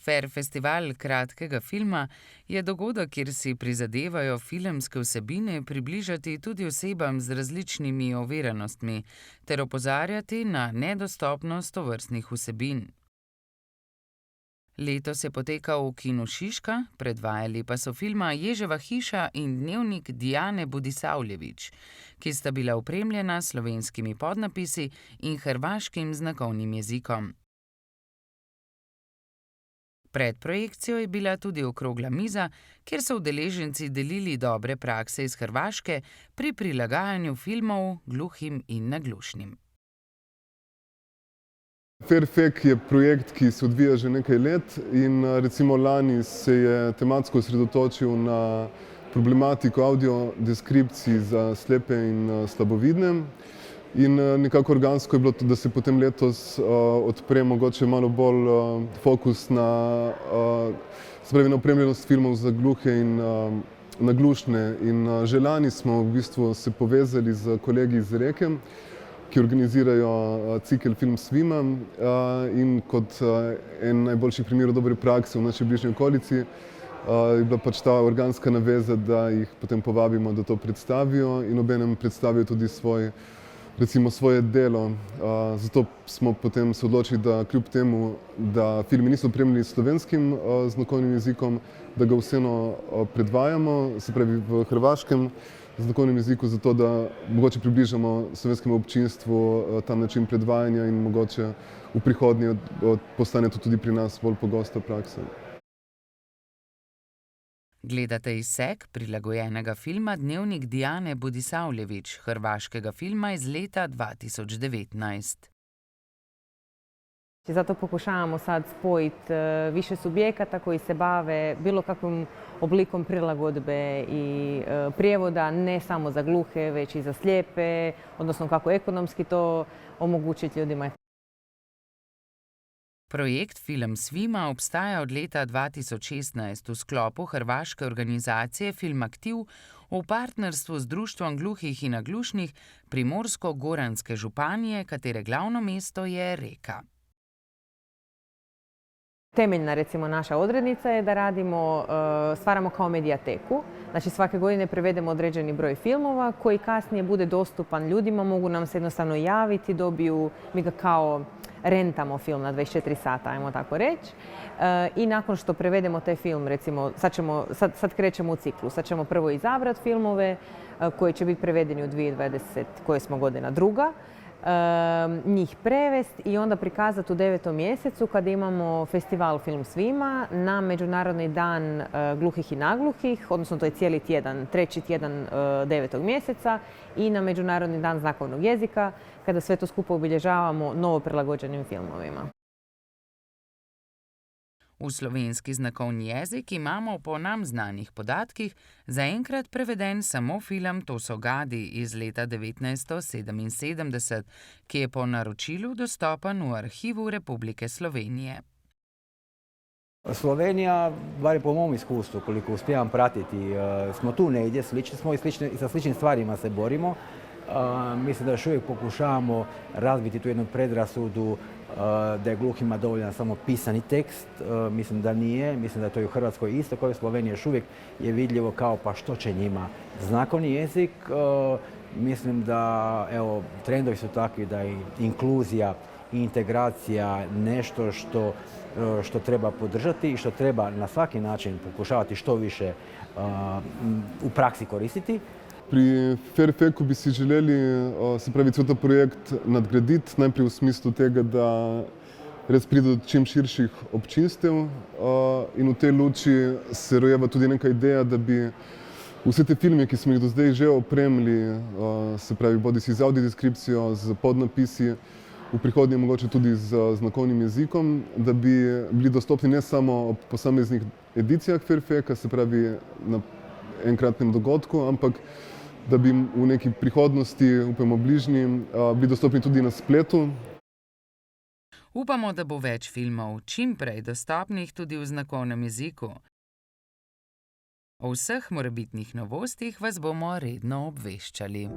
Fair festival kratkega filma je dogodek, kjer si prizadevajo filmske vsebine približati tudi osebam z različnimi oviranostmi ter opozarjati na nedostopnost tovrstnih vsebin. Letos je potekal v Kinu Šiška, predvajali pa so filma Ježeva hiša in Dnevnik Dijane Budisavljević, ki sta bila opremljena s slovenskimi podnapisi in hrvaškim znakovnim jezikom. Pred projekcijo je bila tudi okrogla miza, kjer so udeleženci delili dobre prakse iz Hrvaške pri prilagajanju filmov gluhim in naglušnim. Fairfake je projekt, ki se odvija že nekaj let in recimo lani se je tematsko osredotočil na problematiko audiodeskripcij za slepe in slabovidne. In nekako organsko je bilo tudi, da se potem letos odpre mogoče malo bolj fokus na opremljenost filmov za gluhe in naglušne. In že lani smo v bistvu se povezali z kolegi iz Reke, ki organizirajo cikel Film Svima in kot en najboljših primerov dobre prakse v naši bližnji okolici je bila pač ta organska naveza, da jih potem povabimo, da to predstavijo in obenem predstavijo tudi svoje delo. Zato smo potem se odločili, da kljub temu, da filmi niso opremljeni s slovenskim znakovnim jezikom, da ga vseeno predvajamo, se pravi v hrvaškem znakovnem jeziku, zato da mogoče približamo slovenskemu občinstvu ta način predvajanja in mogoče v prihodnje postane to tudi pri nas bolj pogosta praksa. Gledate izsek prilagojenega filma Dnevnik Dijane Budisavljević, hrvaškega filma iz leta 2019. Zato pokušavamo sad spojiti više subjekata koji se bave bilo kakvim oblikom prilagodbe i prijevoda, ne samo za gluhe, već i za slijepe, odnosno kako ekonomski to omogućiti ljudima. Projekt Film Svima obstaja od leta 2016 v sklopu hrvaške organizacije Film Aktiv v partnerstvu z Društvom gluhih in naglušnih Primorsko-goranske županije, katere glavno mesto je Reka. Temeljna recimo naša odrednica je da stvaramo kao medijateku. Znači svake godine prevedemo određeni broj filmova koji kasnije bude dostupan ljudima, mogu nam se jednostavno javiti, mi ga kao rentamo film na 24 sata, ajmo tako reći. I nakon što prevedemo taj film, recimo sad krećemo u ciklu, sad ćemo prvo izabrati filmove koji će biti prevedeni u 2020, koje smo godina druga. Njih prevesti i onda prikazati u 9. mjesecu kada imamo festival Film Svima na Međunarodni dan gluhih i nagluhih, odnosno to je cijeli tjedan, 3. tjedan 9. mjeseca i na Međunarodni dan znakovnog jezika kada sve to skupo obilježavamo novo prilagođenim filmovima. V slovenski znakovni jezik imamo po nam znanih podatkih zaenkrat preveden samo film To so gadi iz leta 1977, ki je po naročilu dostopen v Arhivu Republike Slovenije. Slovenija, bar po mom iskustvu, koliko uspijevam pratiti, smo tu negdje, slični smo i sa sličnim stvarima se borimo. Mislim da još uvijek pokušavamo razbiti tu jednu predrasudu da je gluhima dovoljan samo pisani tekst. Mislim da nije, mislim da je to i u Hrvatskoj isto kao i u Sloveniji još uvijek je vidljivo kao pa što će njima znakovni jezik. Mislim da trendovi su takvi da je inkluzija i integracija nešto što treba podržati i što treba na svaki način pokušavati što više u praksi koristiti. Pri Fairfakeu bi si želeli, se pravi, cel ta projekt nadgraditi, najprej v smislu tega, da res pride do čim širših občinstev in v tej luči se rojeva tudi neka ideja, da bi vse te filme, ki smo jih do zdaj že opremili, se pravi, bodisi z audiodeskripcijo, z podnapisi, v prihodnje mogoče tudi z znakovnim jezikom, da bi bili dostopni ne samo ob posameznih edicijah Fairfakea, se pravi na enkratnem dogodku, ampak da bi v neki prihodnosti, upamo bližnji, bili dostopni tudi na spletu. Upamo, da bo več filmov čim prej dostopnih tudi v znakovnem jeziku. O vseh morebitnih novostih vas bomo redno obveščali.